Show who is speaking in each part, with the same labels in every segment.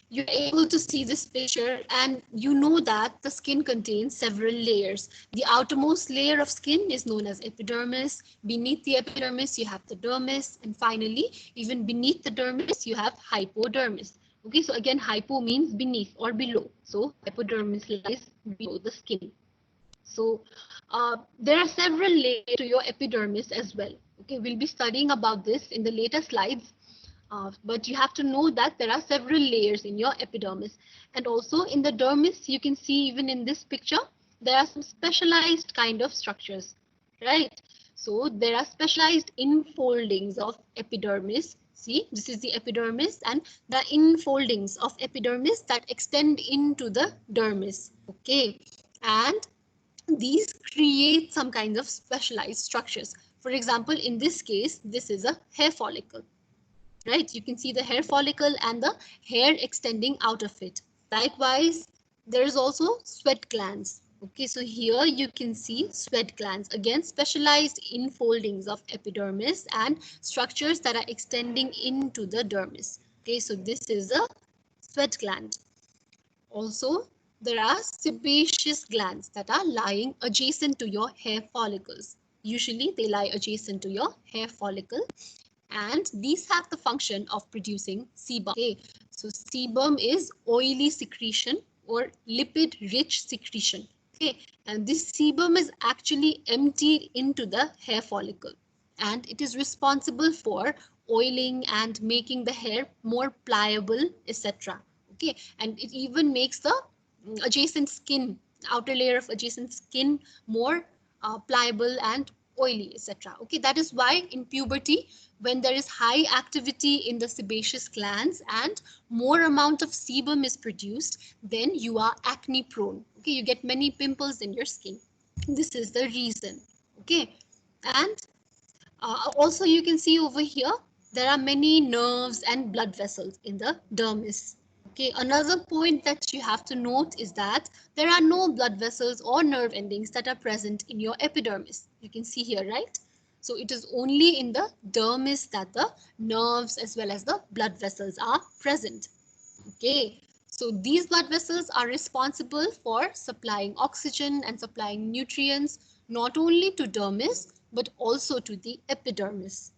Speaker 1: you're able to see this picture and you know that the skin contains several layers. The outermost layer of skin is known as epidermis. Beneath the epidermis, you have the dermis. And finally, even beneath the dermis, you have hypodermis. Okay, so again, hypo means beneath or below. So hypodermis lies below the skin. So there are several layers to your epidermis as well. Okay, we'll be studying about this in the later slides. But you have to know that there are several layers in your epidermis. And also in the dermis, you can see even in this picture, there are some specialized kind of structures, right? So there are specialized infoldings of epidermis. See, this is the epidermis and the infoldings of epidermis that extend into the dermis. Okay, and these create some kinds of specialized structures. For example, in this case, this is a hair follicle, right? You can see the hair follicle and the hair extending out of it. Likewise, there is also sweat glands. Okay, so here you can see sweat glands, again specialized infoldings of epidermis and structures that are extending into the dermis. Okay, so this is a sweat gland. Also, there are sebaceous glands that are lying adjacent to your hair follicles. Usually they lie adjacent to your hair follicle, and these have the function of producing sebum. Okay, so sebum is oily secretion or lipid rich secretion. Okay, and this sebum is actually emptied into the hair follicle, and it is responsible for oiling and making the hair more pliable, etc. Okay, and it even makes the adjacent skin, outer layer of adjacent skin, more pliable and oily, etc. Okay, that is why in puberty, when there is high activity in the sebaceous glands and more amount of sebum is produced, then you are acne prone. Okay, you get many pimples in your skin. This is the reason. Okay, and also you can see over here, there are many nerves and blood vessels in the dermis. Okay, another point that you have to note is that there are no blood vessels or nerve endings that are present in your epidermis. You can see here, right? So it is only in the dermis that the nerves as well as the blood vessels are present. Okay, so these blood vessels are responsible for supplying oxygen and supplying nutrients not only to dermis but also to the epidermis.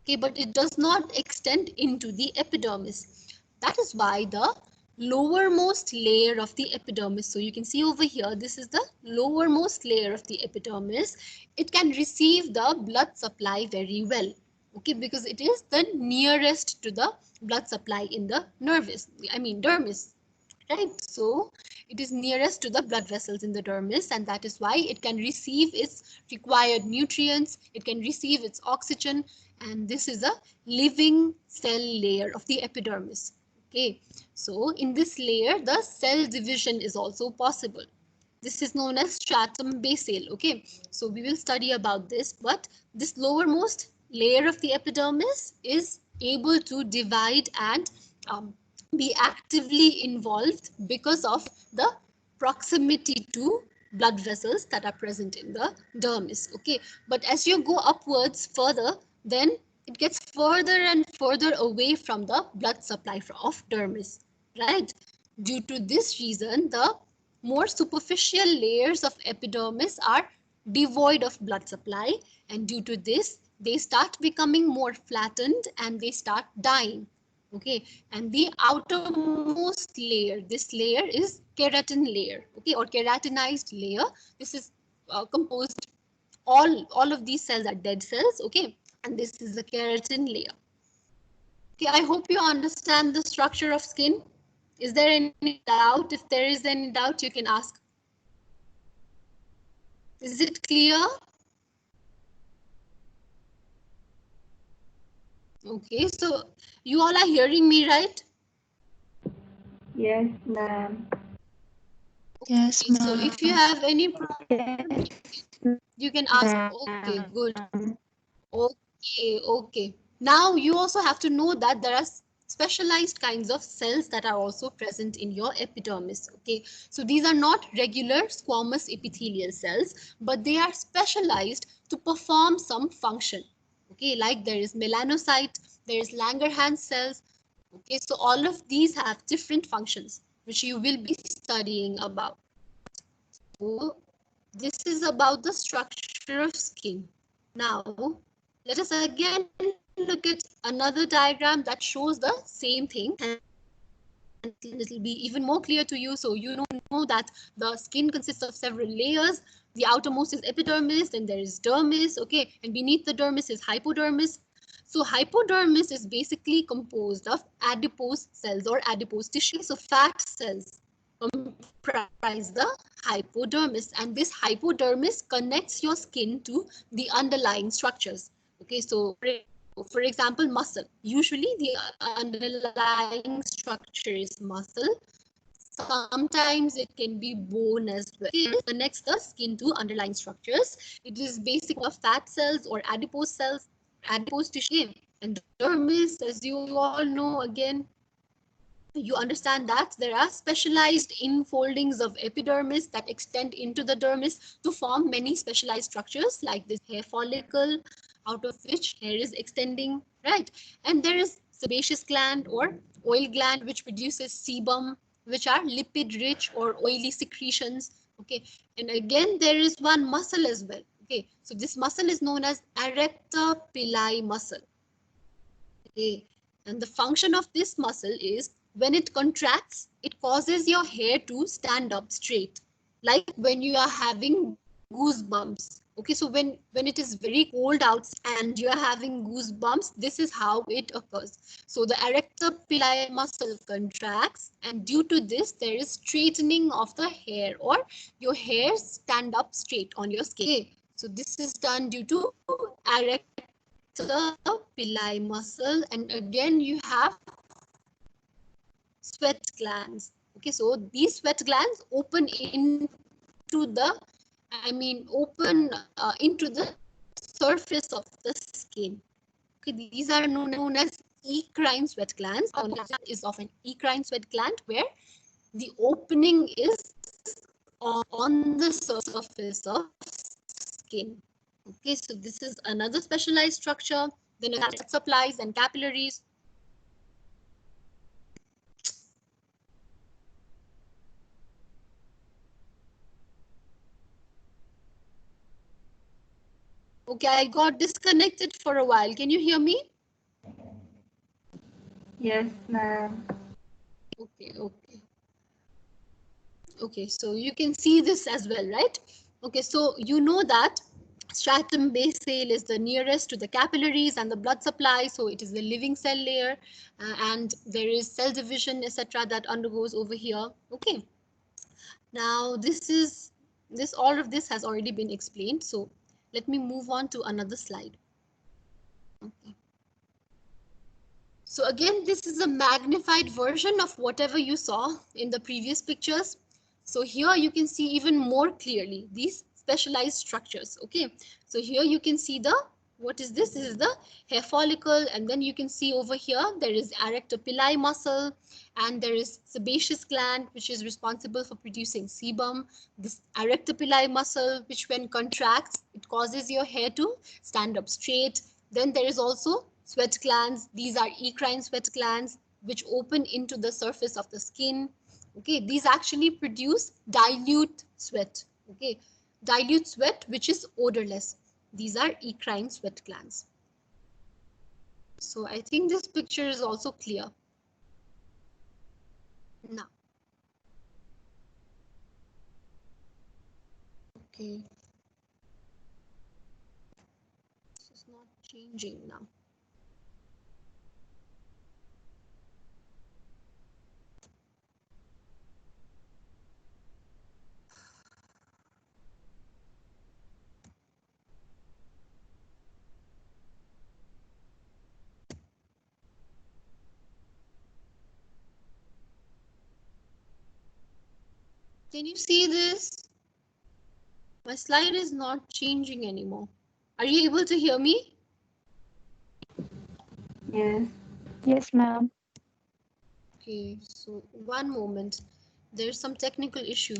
Speaker 1: Okay, but it does not extend into the epidermis. That is why the lowermost layer of the epidermis, so you can see over here, this is the lowermost layer of the epidermis, it can receive the blood supply very well. Okay, because it is the nearest to the blood supply in the dermis, right? So it is nearest to the blood vessels in the dermis, and that is why it can receive its required nutrients, it can receive its oxygen, and this is a living cell layer of the epidermis. Okay, so in this layer, the cell division is also possible. This is known as stratum basale. Okay, so we will study about this, but this lowermost layer of the epidermis is able to divide and be actively involved because of the proximity to blood vessels that are present in the dermis. Okay, but as you go upwards further, then it gets further and further away from the blood supply of dermis, right? Due to this reason, the more superficial layers of epidermis are devoid of blood supply, and due to this, they start becoming more flattened and they start dying. Okay, and the outermost layer, this layer is keratin layer, okay, or keratinized layer. This is composed, all of these cells are dead cells, okay, and this is the keratin layer. Okay, I hope you understand the structure of skin. Is there any doubt? If there is any doubt, you can ask. Is it clear? Okay, so you all are hearing me, right?
Speaker 2: Yes, ma'am.
Speaker 3: Yes,
Speaker 1: Okay, so
Speaker 3: ma'am.
Speaker 1: if you have any problem,
Speaker 2: Yes,
Speaker 1: you can ask. Okay,
Speaker 2: ma'am.
Speaker 1: good. Okay, okay. Now you also have to know that there are specialized kinds of cells that are also present in your epidermis. Okay, so these are not regular squamous epithelial cells, but they are specialized to perform some function. Okay, like there is melanocyte, there is Langerhans cells, Okay, so all of these have different functions, which you will be studying about. So this is about the structure of skin. Now, let us again look at another diagram that shows the same thing. And it will be even more clear to you. So you know that the skin consists of several layers. The outermost is epidermis, then there is dermis, okay, and beneath the dermis is hypodermis. So hypodermis is basically composed of adipose cells or adipose tissue. So fat cells comprise the hypodermis, and this hypodermis connects your skin to the underlying structures. Okay, so for example, muscle. Usually the underlying structure is muscle. Sometimes it can be bone as well. It connects the skin to underlying structures. It is basic of fat cells or adipose cells, adipose tissue. And dermis, as you all know, again, you understand that there are specialized infoldings of epidermis that extend into the dermis to form many specialized structures like this hair follicle, out of which hair is extending, right? And there is sebaceous gland or oil gland, which produces sebum, which are lipid rich or oily secretions. Okay, and again there is one muscle as well. Okay, so this muscle is known as arrector pili muscle. Okay, and the function of this muscle is when it contracts, it causes your hair to stand up straight, like when you are having goosebumps. Okay, so when it is very cold out and you are having goosebumps, this is how it occurs. So the arrector pili muscle contracts, and due to this, there is straightening of the hair, or your hair stand up straight on your skin. Okay, so this is done due to arrector pili muscle, and again you have sweat glands. Okay, so these sweat glands open into the, open into the surface of the skin. Okay, these are known as eccrine sweat glands. One is of an eccrine sweat gland where the opening is on the surface of skin. Okay, so this is another specialized structure. Then it has supplies and capillaries. Okay, I got disconnected for a while. Can you hear me?
Speaker 2: Yes, ma'am.
Speaker 1: Okay, okay. Okay, so you can see this as well, right? Okay, so you know that stratum basale is the nearest to the capillaries and the blood supply, so it is the living cell layer, and there is cell division, etc., that undergoes over here. Okay, now all of this has already been explained, so let me move on to another slide. Okay. So again, this is a magnified version of whatever you saw in the previous pictures. So here you can see even more clearly these specialized structures. Okay, so here you can see what is this? This is the hair follicle, and then you can see over here there is arrector pili muscle, and there is sebaceous gland, which is responsible for producing sebum. This arrector pili muscle, which when contracts, it causes your hair to stand up straight. Then there is also sweat glands. These are eccrine sweat glands, which open into the surface of the skin. Okay, these actually produce dilute sweat. Okay, dilute sweat, which is odorless. These are eccrine sweat glands. So I think this picture is also clear. Now, okay, this is not changing now. Can you see this? My slide is not changing anymore. Are you able to hear me?
Speaker 2: Yes.
Speaker 3: Yes, ma'am.
Speaker 1: Okay, so one moment. There's some technical issue.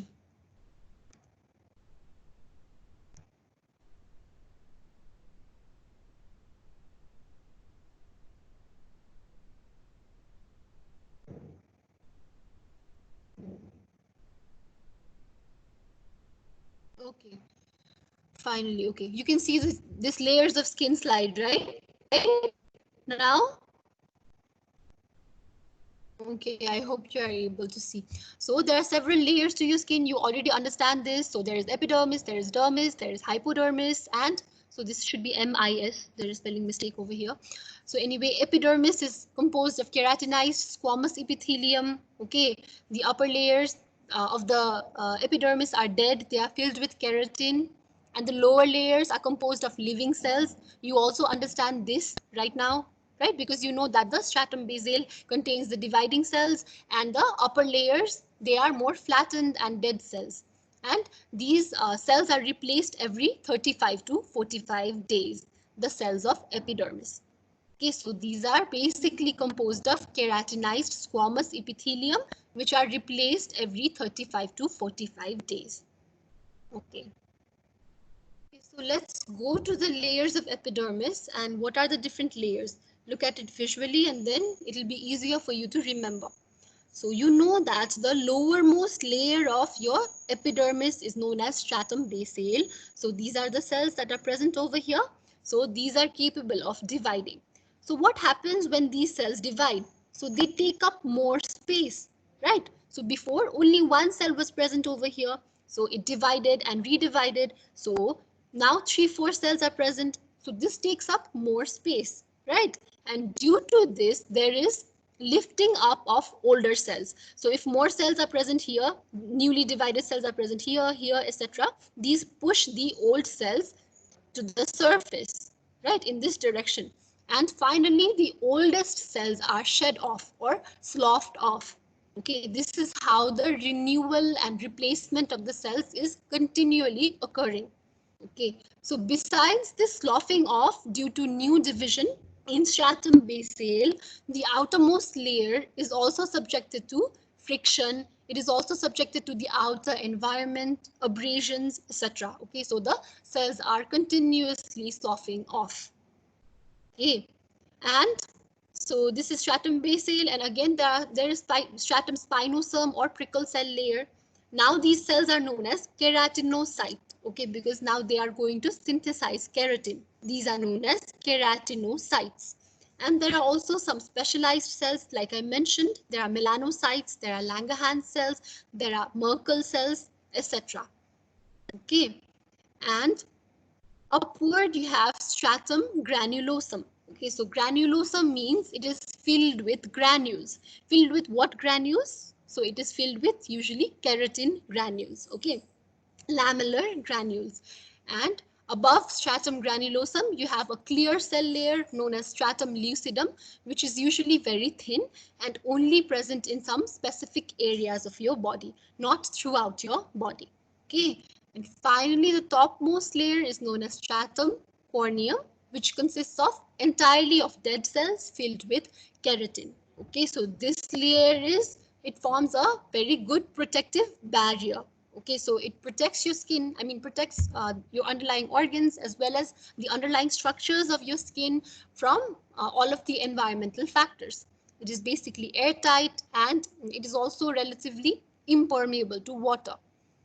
Speaker 1: finally, okay, you can see this layers of skin slide, right? Now, okay, I hope you are able to see. So there are several layers to your skin. You already understand this. So there is epidermis, there is dermis, there is hypodermis, and so this should be MIS. There is spelling mistake over here. So anyway, epidermis is composed of keratinized squamous epithelium. Okay, the upper layers of the epidermis are dead. They are filled with keratin. And the lower layers are composed of living cells. You also understand this right now, right? Because you know that the stratum basale contains the dividing cells, and the upper layers, they are more flattened and dead cells. And these cells are replaced every 35 to 45 days, the cells of epidermis. Okay, so these are basically composed of keratinized squamous epithelium, which are replaced every 35 to 45 days. Okay. So let's go to the layers of epidermis and what are the different layers. Look at it visually and then it'll be easier for you to remember. So you know that the lowermost layer of your epidermis is known as stratum basale. So these are the cells that are present over here. So these are capable of dividing. So what happens when these cells divide? So they take up more space, right? So before only one cell was present over here. So it divided and redivided. So now 3-4 cells are present. So this takes up more space, right? And due to this, there is lifting up of older cells. So if more cells are present here, newly divided cells are present here, here, etc. These push the old cells to the surface, right, in this direction. And finally, the oldest cells are shed off or sloughed off. Okay, this is how the renewal and replacement of the cells is continually occurring. Okay, so besides this sloughing off due to new division, in stratum basale, the outermost layer is also subjected to friction. It is also subjected to the outer environment, abrasions, etc. Okay, so the cells are continuously sloughing off. Okay, and so this is stratum basale, and again there is stratum spinosum or prickle cell layer. Now these cells are known as keratinocyte. Okay, because now they are going to synthesize keratin. These are known as keratinocytes. And there are also some specialized cells, like I mentioned. There are melanocytes, there are Langerhans cells, there are Merkel cells, etc. Okay, and upward you have stratum granulosum. Okay, so granulosum means it is filled with granules. Filled with what granules? So it is filled with usually keratin granules. Okay, lamellar granules. And above stratum granulosum, you have a clear cell layer known as stratum lucidum, which is usually very thin and only present in some specific areas of your body, not throughout your body. Okay, and finally, the topmost layer is known as stratum corneum, which consists of entirely of dead cells filled with keratin. Okay, so this layer it forms a very good protective barrier. Okay, so it protects your skin, protects your underlying organs as well as the underlying structures of your skin from all of the environmental factors. It is basically airtight and it is also relatively impermeable to water.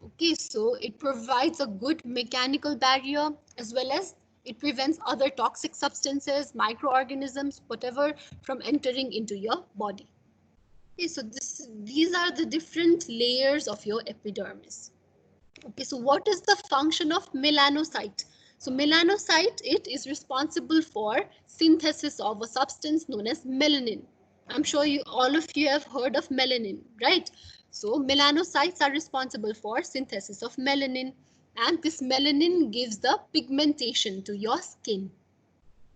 Speaker 1: Okay, so it provides a good mechanical barrier as well as it prevents other toxic substances, microorganisms, whatever from entering into your body. Okay, so these are the different layers of your epidermis. Okay, so what is the function of melanocyte? So melanocyte, it is responsible for synthesis of a substance known as melanin. I'm sure all of you have heard of melanin, right? So melanocytes are responsible for synthesis of melanin, and this melanin gives the pigmentation to your skin.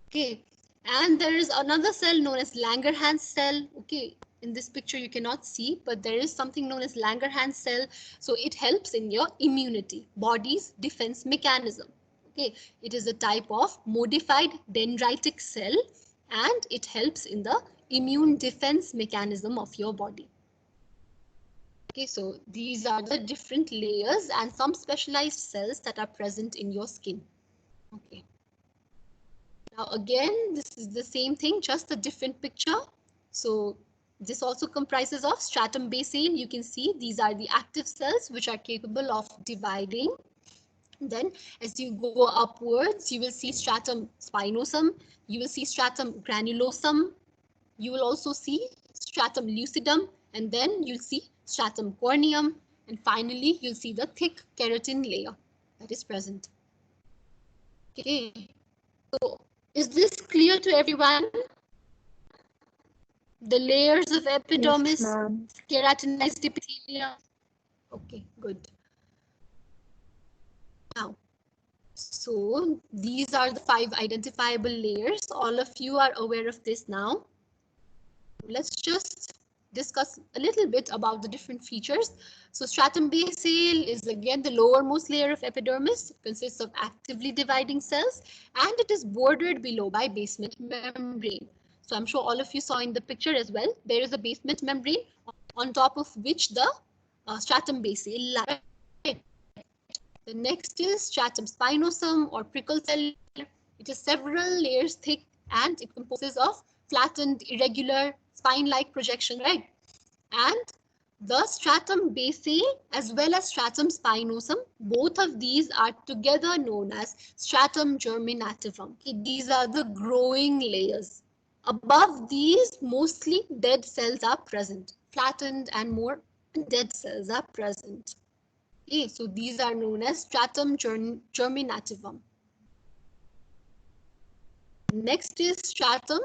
Speaker 1: Okay, and there is another cell known as Langerhans cell. Okay, in this picture you cannot see, but there is something known as Langerhans cell. So it helps in your immunity, body's defense mechanism. Okay, it is a type of modified dendritic cell and it helps in the immune defense mechanism of your body. Okay, so these are the different layers and some specialized cells that are present in your skin. Okay. Now again, this is the same thing, just a different picture. So this also comprises of stratum basale. You can see these are the active cells which are capable of dividing. Then as you go upwards, you will see stratum spinosum, you will see stratum granulosum, you will also see stratum lucidum, and then you'll see stratum corneum, and finally you'll see the thick keratin layer that is present. Okay, so is this clear to everyone? The layers of epidermis,
Speaker 2: Yes, ma'am.
Speaker 1: keratinized epithelium. Okay, good. Now, so these are the 5 identifiable layers. All of you are aware of this now. Let's just discuss a little bit about the different features. So stratum basale is again the lowermost layer of epidermis. It consists of actively dividing cells, and it is bordered below by basement membrane. So I'm sure all of you saw in the picture as well. There is a basement membrane on top of which the stratum basale lies. The next is stratum spinosum or prickle cell. It is several layers thick and it composes of flattened, irregular, spine-like projection, right? And the stratum basale as well as stratum spinosum, both of these are together known as stratum germinativum. Okay, these are the growing layers. Above these, mostly dead cells are present. Flattened and more dead cells are present. Okay, so these are known as stratum germinativum. Next is stratum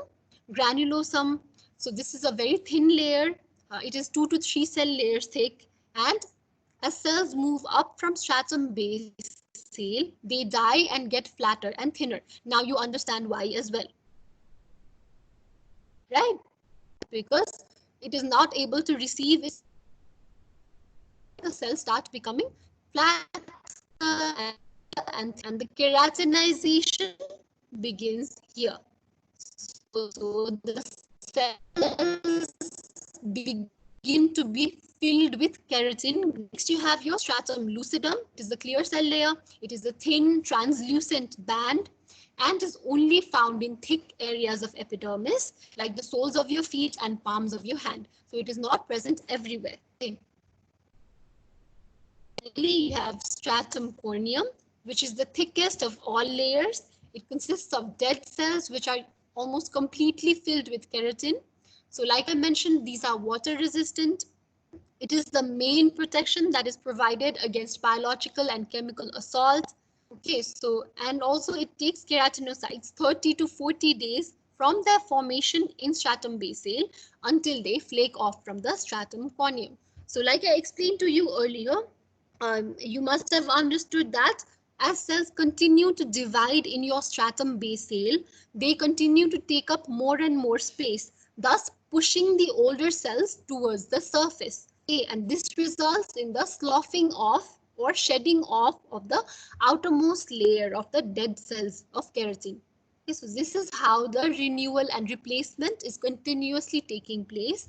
Speaker 1: granulosum. So this is a very thin layer. It is 2 to 3 cell layers thick, and as cells move up from stratum basale, they die and get flatter and thinner. Now you understand why as well, right? Because it is not able to receive its, the cells start becoming flat and the keratinization begins here. So the cells begin to be filled with keratin. Next, you have your stratum lucidum. It is the clear cell layer. It is a thin, translucent band and is only found in thick areas of epidermis, like the soles of your feet and palms of your hand. So it is not present everywhere. Okay. You have stratum corneum, which is the thickest of all layers. It consists of dead cells, which are almost completely filled with keratin. So like I mentioned, these are water resistant. It is the main protection that is provided against biological and chemical assault. Okay, so, and also it takes keratinocytes 30 to 40 days from their formation in stratum basale until they flake off from the stratum corneum. So like I explained to you earlier, you must have understood that as cells continue to divide in your stratum basale, they continue to take up more and more space, thus pushing the older cells towards the surface. Okay, and this results in the sloughing off or shedding off of the outermost layer of the dead cells of keratin. Okay, so this is how the renewal and replacement is continuously taking place.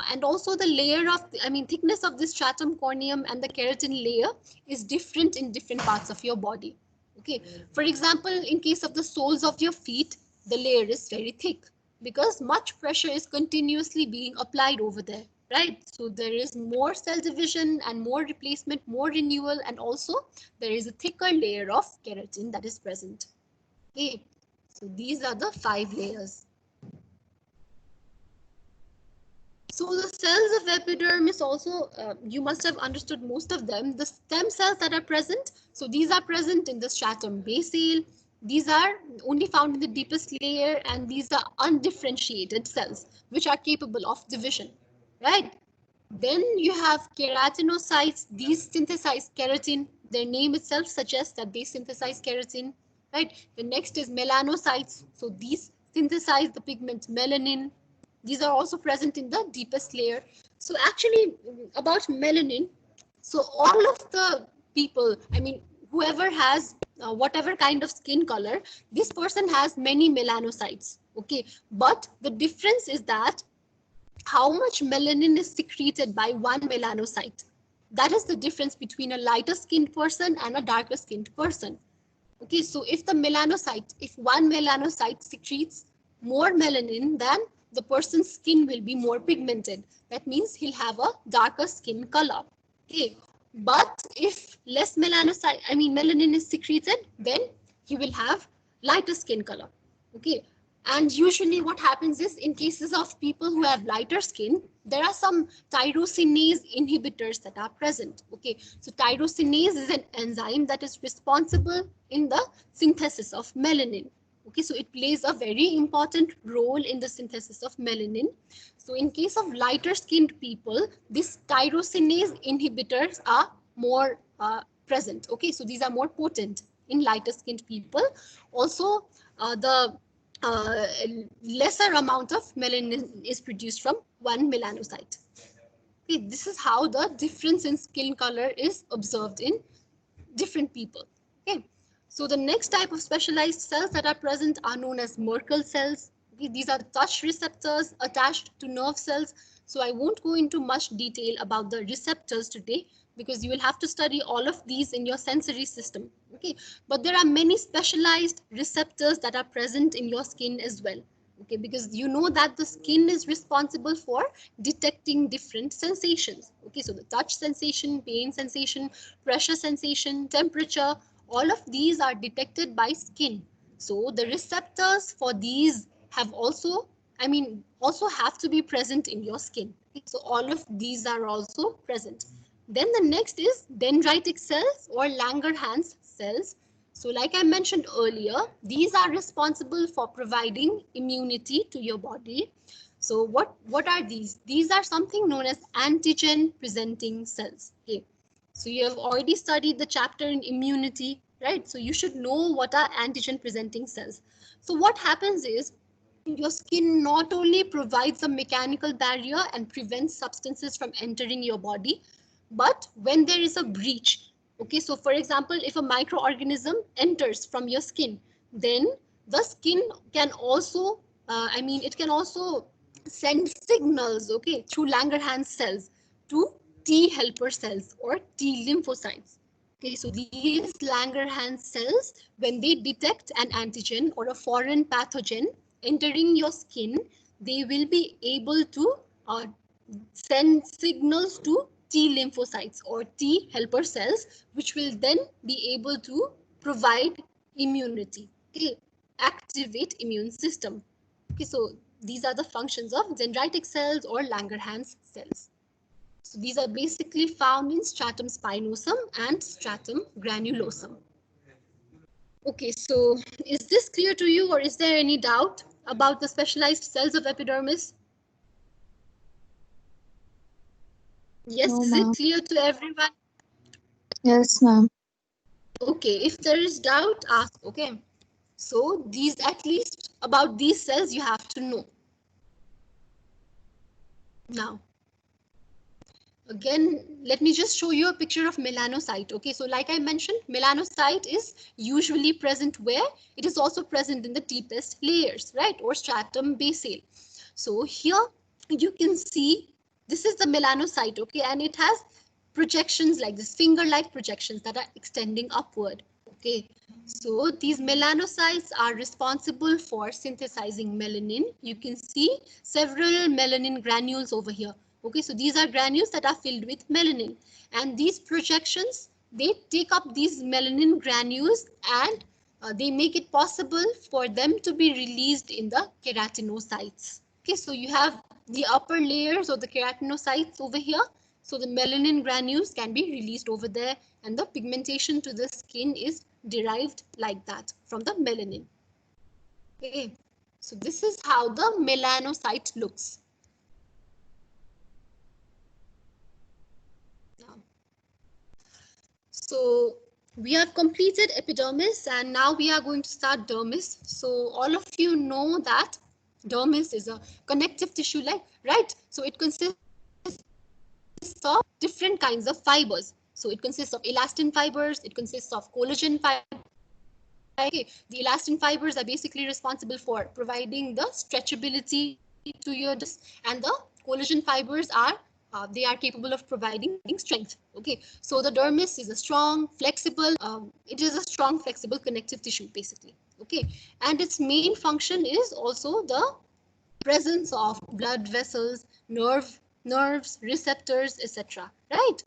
Speaker 1: And also the layer of, thickness of the stratum corneum and the keratin layer is different in different parts of your body. Okay, for example, in case of the soles of your feet, the layer is very thick because much pressure is continuously being applied over there, right? So there is more cell division and more replacement, more renewal, and also there is a thicker layer of keratin that is present. Okay, so these are the 5 layers. So the cells of epidermis also, you must have understood most of them. The stem cells that are present, so these are present in the stratum basale. These are only found in the deepest layer, and these are undifferentiated cells, which are capable of division, right? Then you have keratinocytes. These synthesize keratin. Their name itself suggests that they synthesize keratin, right? The next is melanocytes. So these synthesize the pigment melanin. These are also present in the deepest layer. So actually about melanin, so all of the people, whoever has whatever kind of skin color, this person has many melanocytes. Okay, but the difference is that how much melanin is secreted by one melanocyte. That is the difference between a lighter skinned person and a darker skinned person. Okay, so if one melanocyte secretes more melanin, then the person's skin will be more pigmented. That means he'll have a darker skin color. Okay, But if less melanin is secreted, then you will have lighter skin color. Okay. And usually what happens is, in cases of people who have lighter skin, there are some tyrosinase inhibitors that are present. Okay. So tyrosinase is an enzyme that is responsible in the synthesis of melanin. Okay. So it plays a very important role in the synthesis of melanin. So in case of lighter skinned people, these tyrosinase inhibitors are more present. Okay, so these are more potent in lighter skinned people. Also, the lesser amount of melanin is produced from one melanocyte. Okay, this is how the difference in skin color is observed in different people. Okay, so the next type of specialized cells that are present are known as Merkel cells. Okay, these are touch receptors attached to nerve cells. So I won't go into much detail about the receptors today, because you will have to study all of these in your sensory system. Okay, but there are many specialized receptors that are present in your skin as well. Okay, because you know that the skin is responsible for detecting different sensations. Okay, so the touch sensation, pain sensation, pressure sensation, temperature, all of these are detected by skin. So the receptors for these have also, also have to be present in your skin. So all of these are also present. Then the next is dendritic cells or Langerhans cells. So like I mentioned earlier, these are responsible for providing immunity to your body. So what are these? These are something known as antigen presenting cells. Okay. So you have already studied the chapter in immunity, right? So you should know what are antigen presenting cells. So what happens is, your skin not only provides a mechanical barrier and prevents substances from entering your body, but when there is a breach, okay, so for example, if a microorganism enters from your skin, then the skin can also, it can also send signals, okay, through Langerhans cells to T helper cells or T lymphocytes. Okay, so these Langerhans cells, when they detect an antigen or a foreign pathogen entering your skin, they will be able to send signals to T lymphocytes or T helper cells, which will then be able to provide immunity, okay, activate immune system. Okay, so these are the functions of dendritic cells or Langerhans cells. So these are basically found in stratum spinosum and stratum granulosum. Okay, so is this clear to you, or is there any doubt about the specialized cells of epidermis? Yes,
Speaker 3: No,
Speaker 1: is it
Speaker 3: ma'am.
Speaker 1: clear to everyone?
Speaker 3: Yes, ma'am.
Speaker 1: Okay, if there is doubt, ask. Okay, so these, at least about these cells, you have to know. Now, again, let me just show you a picture of melanocyte. Okay, so like I mentioned, melanocyte is usually present where? It is also present in the deepest layers, right? Or stratum basale. So here you can see this is the melanocyte, okay, and it has projections like this, finger-like projections that are extending upward. Okay, so these melanocytes are responsible for synthesizing melanin. You can see several melanin granules over here. Okay, so these are granules that are filled with melanin, and these projections, they take up these melanin granules and they make it possible for them to be released in the keratinocytes. Okay, so you have the upper layers of the keratinocytes over here. So the melanin granules can be released over there, and the pigmentation to the skin is derived like that from the melanin. Okay, so this is how the melanocyte looks. Now, so we have completed epidermis, and now we are going to start dermis. So all of you know that dermis is a connective tissue, like, right? So it consists of different kinds of fibers. So it consists of elastin fibers, it consists of collagen fibers. Okay, the elastin fibers are basically responsible for providing the stretchability to your disc, and the collagen fibers are they are capable of providing strength. Okay, so the dermis is a strong, flexible, it is a strong, flexible connective tissue basically. Okay, and its main function is also the presence of blood vessels, nerves, receptors, etc. Right?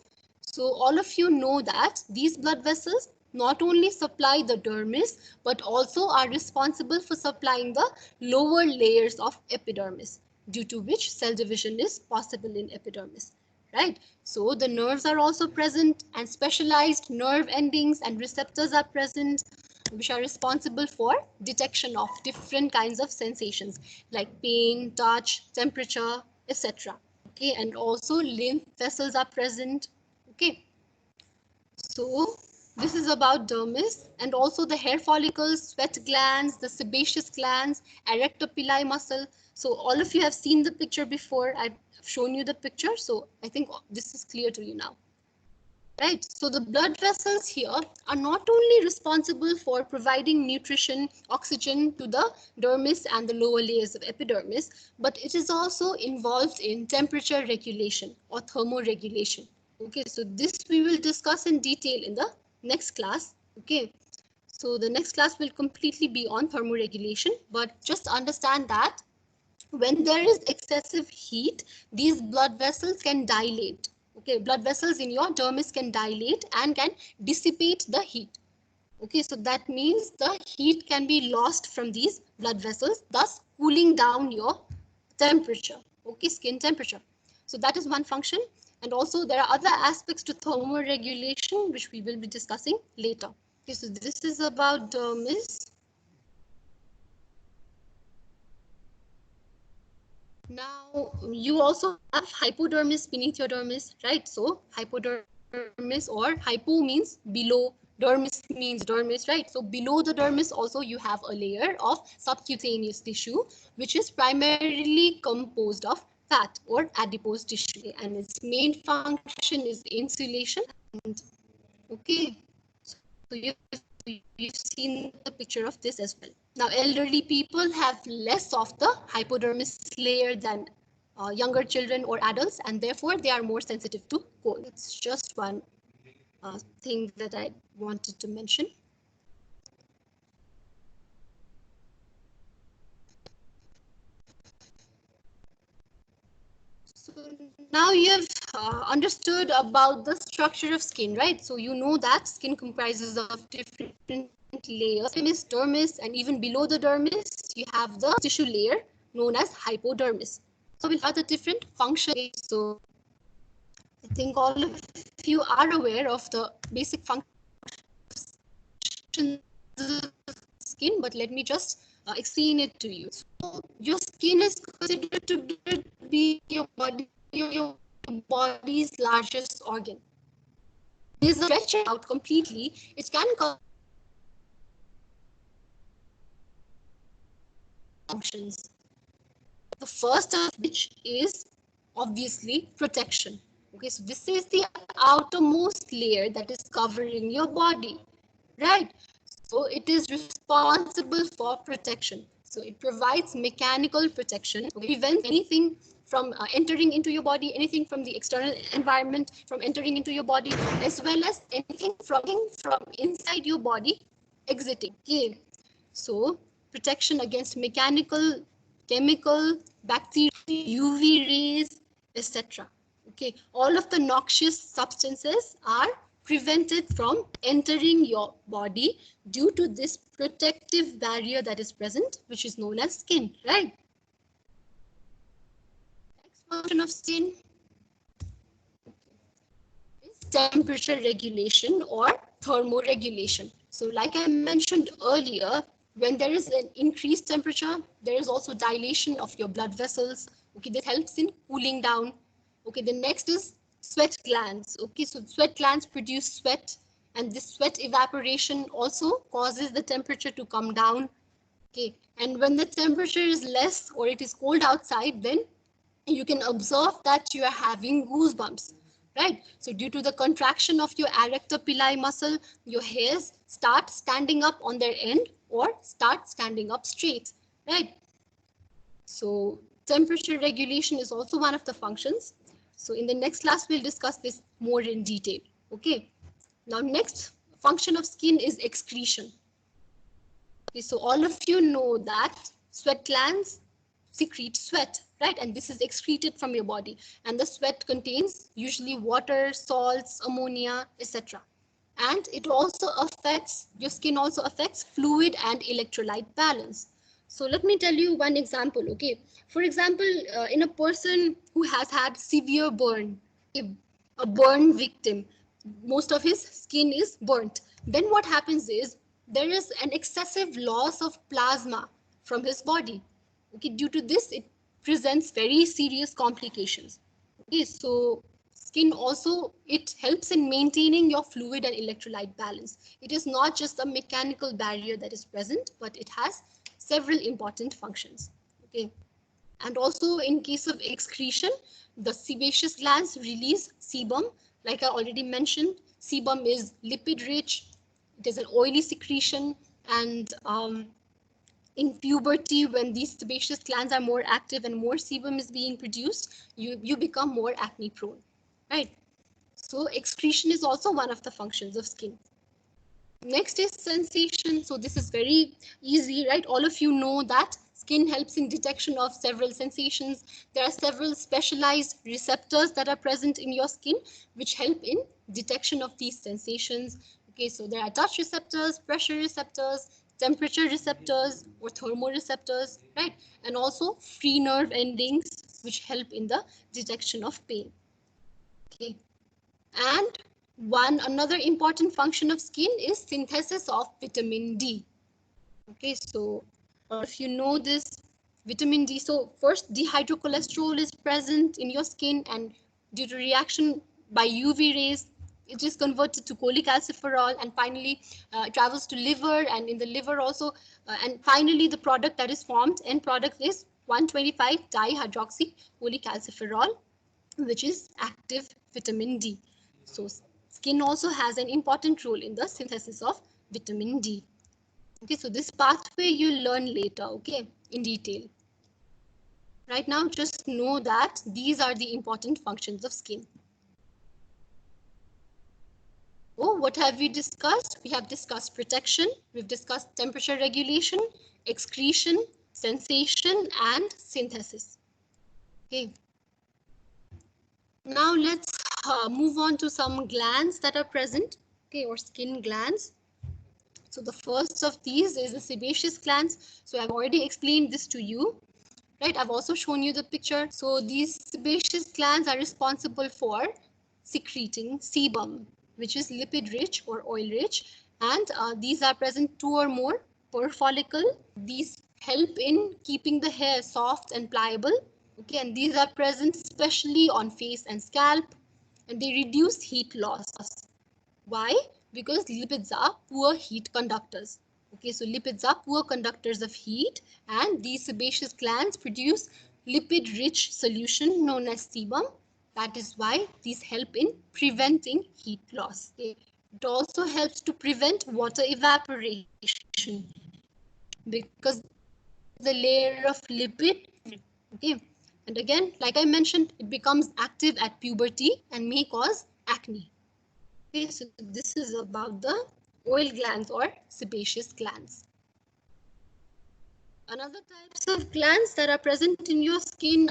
Speaker 1: So all of you know that these blood vessels not only supply the dermis, but also are responsible for supplying the lower layers of epidermis, due to which cell division is possible in epidermis, right? So the nerves are also present, and specialized nerve endings and receptors are present, which are responsible for detection of different kinds of sensations like pain, touch, temperature, etc. Okay, and also lymph vessels are present. Okay, so this is about dermis, and also the hair follicles, sweat glands, the sebaceous glands, erector pili muscle. So all of you have seen the picture before. I've shown you the picture, so I think this is clear to you now. Right, so the blood vessels here are not only responsible for providing nutrition, oxygen to the dermis and the lower layers of epidermis, but it is also involved in temperature regulation or thermoregulation. Okay, so this we will discuss in detail in the next class. Okay, so the next class will completely be on thermoregulation, but just understand that when there is excessive heat, these blood vessels can dilate. Okay, blood vessels in your dermis can dilate and can dissipate the heat. Okay, so that means the heat can be lost from these blood vessels, thus cooling down your temperature. Okay, skin temperature. So that is one function. And also there are other aspects to thermoregulation, which we will be discussing later. Okay, so this is about dermis. Now, you also have hypodermis beneath your dermis, right? So hypodermis, or hypo means below, dermis means dermis, right? So below the dermis also you have a layer of subcutaneous tissue, which is primarily composed of fat or adipose tissue, and its main function is insulation. And okay, so you've seen the picture of this as well. Now, elderly people have less of the hypodermis layer than younger children or adults, and therefore they are more sensitive to cold. It's just one thing that I wanted to mention. So now you have understood about the structure of skin, right? So you know that skin comprises of different layers, dermis, and even below the dermis, you have the tissue layer known as hypodermis. So we'll have the different functions. So I think all of you are aware of the basic functions of skin, but let me just explain it to you. So your skin is considered to be your body's largest organ. It is stretched out completely. It can cover functions. The first of which is obviously protection. Okay, so this is the outermost layer that is covering your body, right? So it is responsible for protection. So it provides mechanical protection, prevents anything from entering into your body, anything from the external environment from entering into your body, as well as anything from inside your body exiting. Okay, so protection against mechanical, chemical, bacterial, UV rays, etc. Okay, all of the noxious substances are prevented from entering your body due to this protective barrier that is present, which is known as skin, right? Next function of skin is temperature regulation or thermoregulation. So like I mentioned earlier, when there is an increased temperature, there is also dilation of your blood vessels. Okay, that helps in cooling down. Okay, the next is sweat glands. Okay, so sweat glands produce sweat, and this sweat evaporation also causes the temperature to come down. Okay, and when the temperature is less or it is cold outside, then you can observe that you are having goosebumps, right? So due to the contraction of your erector pili muscle, your hairs start standing up on their end or start standing up straight, right? So temperature regulation is also one of the functions. So in the next class, we'll discuss this more in detail. Okay. Now, next function of skin is excretion. Okay, so all of you know that sweat glands secrete sweat, right? And this is excreted from your body. And the sweat contains usually water, salts, ammonia, etc. And it also affects, your skin also affects fluid and electrolyte balance. So let me tell you one example, okay? For example, in a person who has had severe burn, a burn victim, most of his skin is burnt. Then what happens is there is an excessive loss of plasma from his body. Okay, due to this, it presents very serious complications. Okay, so skin also, it helps in maintaining your fluid and electrolyte balance. It is not just a mechanical barrier that is present, but it has several important functions. Okay, and also in case of excretion, the sebaceous glands release sebum. Like I already mentioned, sebum is lipid rich, it is an oily secretion, and in puberty, when these sebaceous glands are more active and more sebum is being produced, you become more acne prone, right? So excretion is also one of the functions of skin. Next is sensation. So this is very easy, right? All of you know that skin helps in detection of several sensations. There are several specialized receptors that are present in your skin, which help in detection of these sensations. Okay, so there are touch receptors, pressure receptors, temperature receptors, or thermoreceptors, right? And also free nerve endings, which help in the detection of pain. Okay, and another important function of skin is synthesis of vitamin D. Okay, so if you know this, vitamin D, so first dehydrocholesterol is present in your skin, and due to reaction by UV rays, it is converted to cholecalciferol, and finally travels to liver, and in the liver also, and finally the product that is formed, end product is 125 dihydroxy cholecalciferol, which is active vitamin D. So skin also has an important role in the synthesis of vitamin D. Okay, so this pathway you'll learn later, okay, in detail. Right now, just know that these are the important functions of skin. Oh, what have we discussed? We have discussed protection, we've discussed temperature regulation, excretion, sensation, and synthesis. Okay. Now let's move on to some glands that are present, okay, or skin glands. So the first of these is the sebaceous glands. So I've already explained this to you, right? I've also shown you the picture. So these sebaceous glands are responsible for secreting sebum, which is lipid rich or oil rich. And these are present 2 or more per follicle. These help in keeping the hair soft and pliable. Okay, and these are present especially on face and scalp, and they reduce heat loss. Why? Because lipids are poor heat conductors. Okay, so lipids are poor conductors of heat, and these sebaceous glands produce lipid-rich solution known as sebum. That is why these help in preventing heat loss. Okay. It also helps to prevent water evaporation because the layer of lipid. Okay, and again, like I mentioned, it becomes active at puberty and may cause acne. Okay, so this is about the oil glands or sebaceous glands. Another types of glands that are present in your skin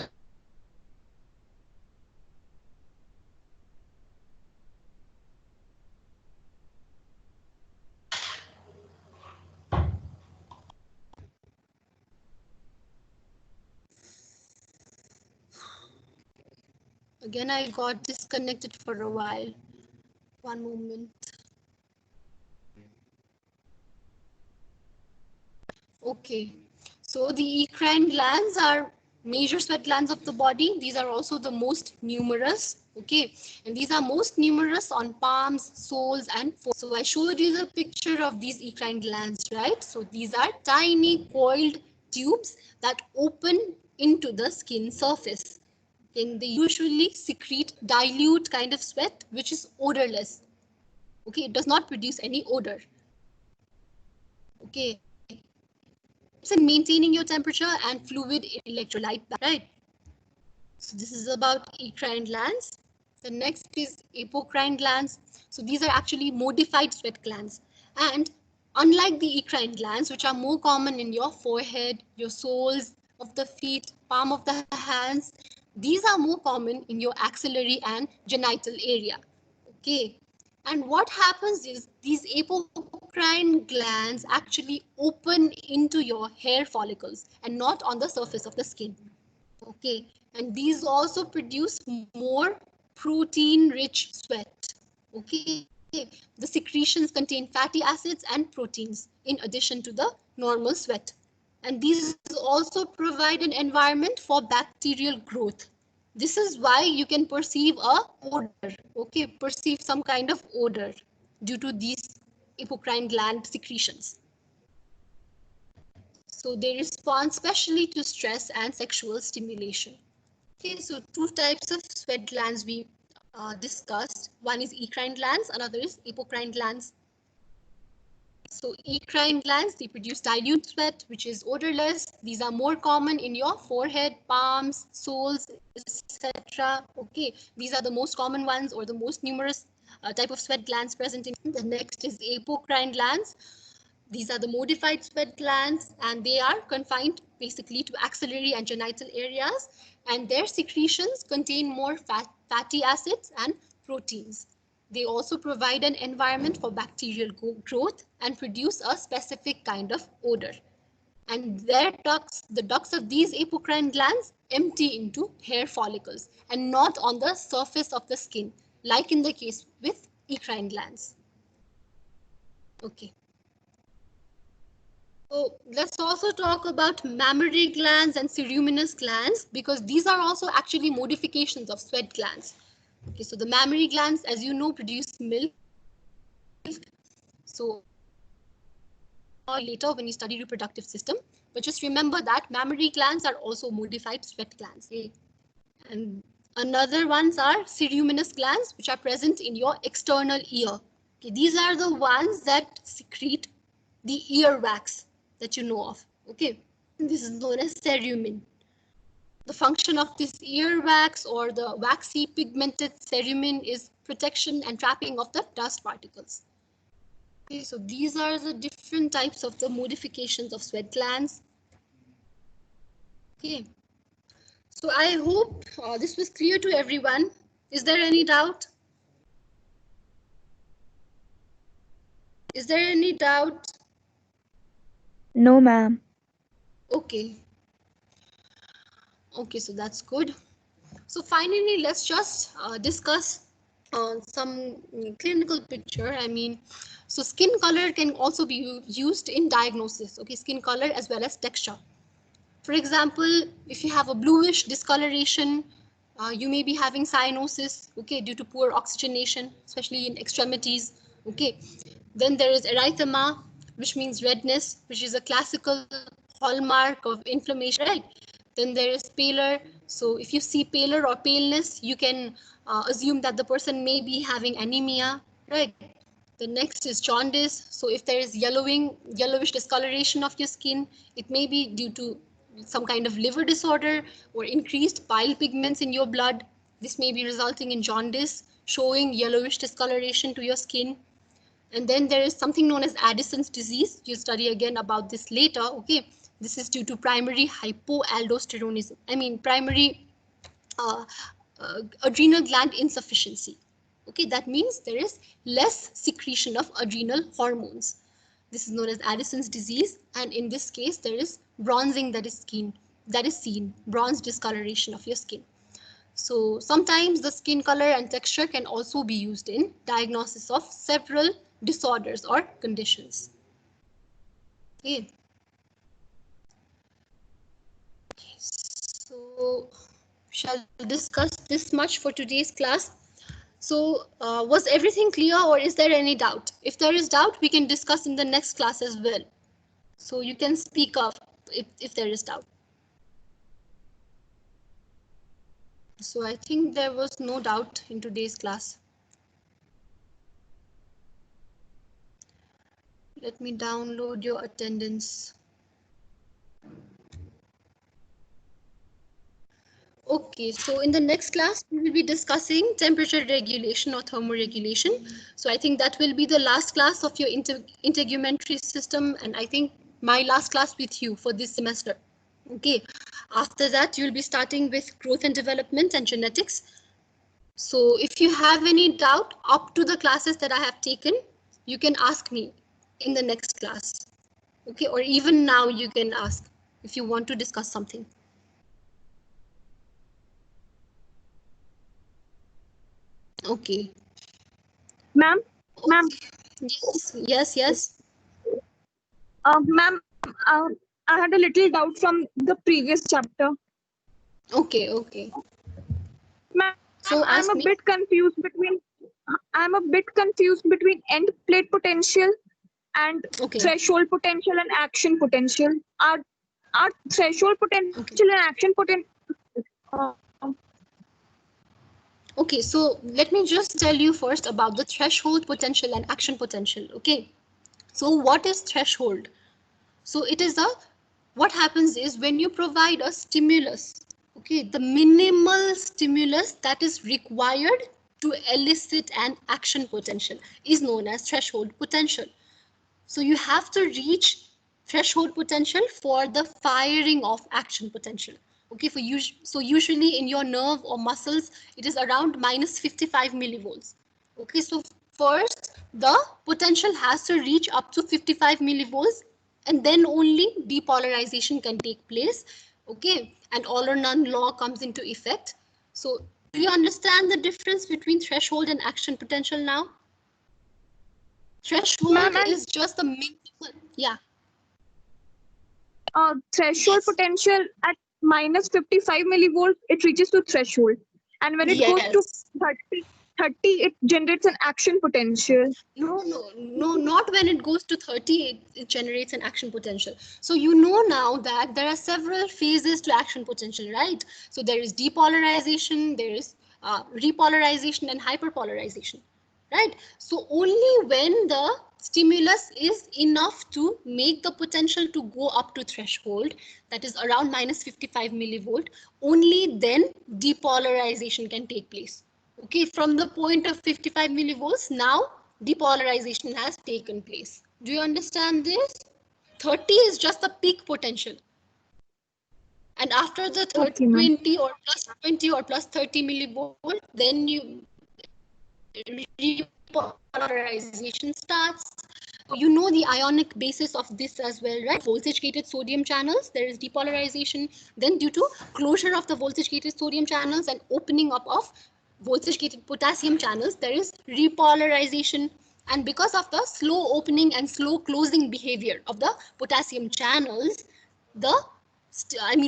Speaker 1: Again, I got disconnected for a while. One moment. Okay, so the eccrine glands are major sweat glands of the body. These are also the most numerous. Okay, and these are most numerous on palms, soles, and forearms. So I showed you the picture of these eccrine glands, right? So these are tiny coiled tubes that open into the skin surface. And they usually secrete dilute kind of sweat, which is odorless. Okay, it does not produce any odor. Okay, it's in maintaining your temperature and fluid electrolyte, right? So this is about eccrine glands. The next is apocrine glands. So these are actually modified sweat glands. And unlike the eccrine glands, which are more common in your forehead, your soles, of the feet, palm of the hands. These are more common in your axillary and genital area. Okay. And what happens is these apocrine glands actually open into your hair follicles and not on the surface of the skin. Okay. And these also produce more protein-rich sweat. Okay. The secretions contain fatty acids and proteins in addition to the normal sweat. And these also provide an environment for bacterial growth. This is why you can perceive a odor, okay, perceive some kind of odor due to these apocrine gland secretions. So they respond specially to stress and sexual stimulation. Okay, so two types of sweat glands we discussed. One is eccrine glands, another is apocrine glands. So eccrine glands, they produce dilute sweat, which is odorless. These are more common in your forehead, palms, soles, etc. Okay, these are the most common ones or the most numerous type of sweat glands present in. The next is apocrine glands. These are the modified sweat glands, and they are confined basically to axillary and genital areas, and their secretions contain more fatty acids and proteins. They also provide an environment for bacterial growth and produce a specific kind of odor. And their ducts, the ducts of these apocrine glands, empty into hair follicles and not on the surface of the skin, like in the case with eccrine glands. Okay. So let's also talk about mammary glands and ceruminous glands, because these are also actually modifications of sweat glands. Okay, so the mammary glands, as you know, produce milk. So later when you study reproductive system, but just remember that mammary glands are also modified sweat glands. Okay? And another ones are ceruminous glands, which are present in your external ear. Okay, these are the ones that secrete the ear wax that you know of. Okay, and this is known as cerumen. The function of this earwax or the waxy pigmented cerumen is protection and trapping of the dust particles. Okay, so these are the different types of the modifications of sweat glands. Okay, so I hope this was clear to everyone. Is there any doubt? Is there any doubt?
Speaker 3: No, ma'am.
Speaker 1: Okay. Okay, so that's good. So finally, let's just discuss some clinical picture. I mean, so skin color can also be used in diagnosis. Okay, skin color as well as texture. For example, if you have a bluish discoloration, you may be having cyanosis, okay, due to poor oxygenation, especially in extremities. Okay, then there is erythema, which means redness, which is a classical hallmark of inflammation, right? Then there is pallor. So if you see pallor or paleness, you can assume that the person may be having anemia, right? The next is jaundice. So if there is yellowish discoloration of your skin, it may be due to some kind of liver disorder or increased bile pigments in your blood. This may be resulting in jaundice, showing yellowish discoloration to your skin. And then there is something known as Addison's disease. You study again about this later. Okay, this is due to primary hypoaldosteronism. I mean, primary adrenal gland insufficiency. Okay, that means there is less secretion of adrenal hormones. This is known as Addison's disease, and in this case, there is bronzing that is seen, bronze discoloration of your skin. So sometimes the skin color and texture can also be used in diagnosis of several disorders or conditions. Okay. Okay, so shall discuss this much for today's class. So was everything clear, or is there any doubt? If there is doubt, we can discuss in the next class as well. So you can speak up if there is doubt. So I think there was no doubt in today's class. Let me download your attendance. Okay, so in the next class, we will be discussing temperature regulation or thermoregulation. So I think that will be the last class of your integumentary system, and I think my last class with you for this semester. Okay, After that, you'll be starting with growth and development and genetics. So if you have any doubt up to the classes that I have taken, you can ask me in the next class. Okay, or even now you can ask if you want to discuss something. Okay.
Speaker 4: Ma'am, ma'am,
Speaker 1: Yes.
Speaker 4: ma'am, I had a little doubt from the previous chapter.
Speaker 1: Okay.
Speaker 4: Ma'am,
Speaker 1: So
Speaker 4: I'm
Speaker 1: ask
Speaker 4: a
Speaker 1: me.
Speaker 4: bit confused between end plate potential and
Speaker 1: Okay.
Speaker 4: threshold potential and action potential. Are threshold potential
Speaker 1: Okay.
Speaker 4: and action potential?
Speaker 1: Okay, so let me just tell you first about the threshold potential and action potential. Okay, so what is threshold? So it is what happens is when you provide a stimulus, okay, the minimal stimulus that is required to elicit an action potential is known as threshold potential. So you have to reach threshold potential for the firing of action potential. Okay, so usually in your nerve or muscles, it is around minus 55 millivolts. Okay, so first the potential has to reach up to 55 millivolts, and then only depolarization can take place. Okay, and all or none law comes into effect. So do you understand the difference between threshold and action potential now? Threshold
Speaker 4: Ma'am,
Speaker 1: is just the minimal. Yeah.
Speaker 4: threshold potential at minus 55 millivolts, it reaches to threshold. And when it goes to
Speaker 1: Yes.
Speaker 4: 30, it generates an action potential.
Speaker 1: No, not when it goes to 30, it generates an action potential. So you know now that there are several phases to action potential, right? So there is depolarization, there is repolarization and hyperpolarization, right? So only when the stimulus is enough to make the potential to go up to threshold, that is around minus 55 millivolt, only then depolarization can take place. Okay, from the point of 55 millivolts, now depolarization has taken place. Do you understand this? 30 is just the peak potential. And after the
Speaker 4: Okay, ma'am.
Speaker 1: 20 or plus 20 or plus 30 millivolt, then you repolarization starts. You know the ionic basis of this as well, right? Voltage gated sodium channels, there is depolarization. Then due to closure of the voltage gated sodium channels and opening up of voltage gated potassium channels, there is repolarization. And because of the slow opening and slow closing behavior of the potassium channels, the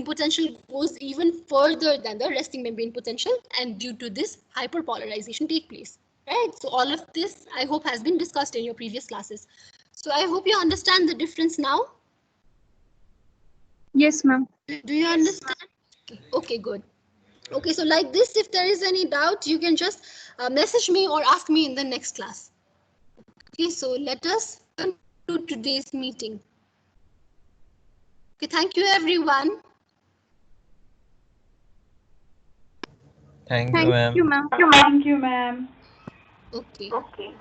Speaker 1: potential goes even further than the resting membrane potential, and due to this, hyperpolarization take place, right? So all of this, I hope, has been discussed in your previous classes. So I hope you understand the difference now.
Speaker 4: Yes, ma'am.
Speaker 1: Do you understand? Okay, good. Okay, so like this, if there is any doubt, you can just message me or ask me in the next class. Okay, so let us conclude today's meeting. Okay, thank you, everyone.
Speaker 5: Thank you, ma'am.
Speaker 4: Thank you, ma'am.
Speaker 2: Thank you, ma'am.
Speaker 1: Okay.
Speaker 2: Okay.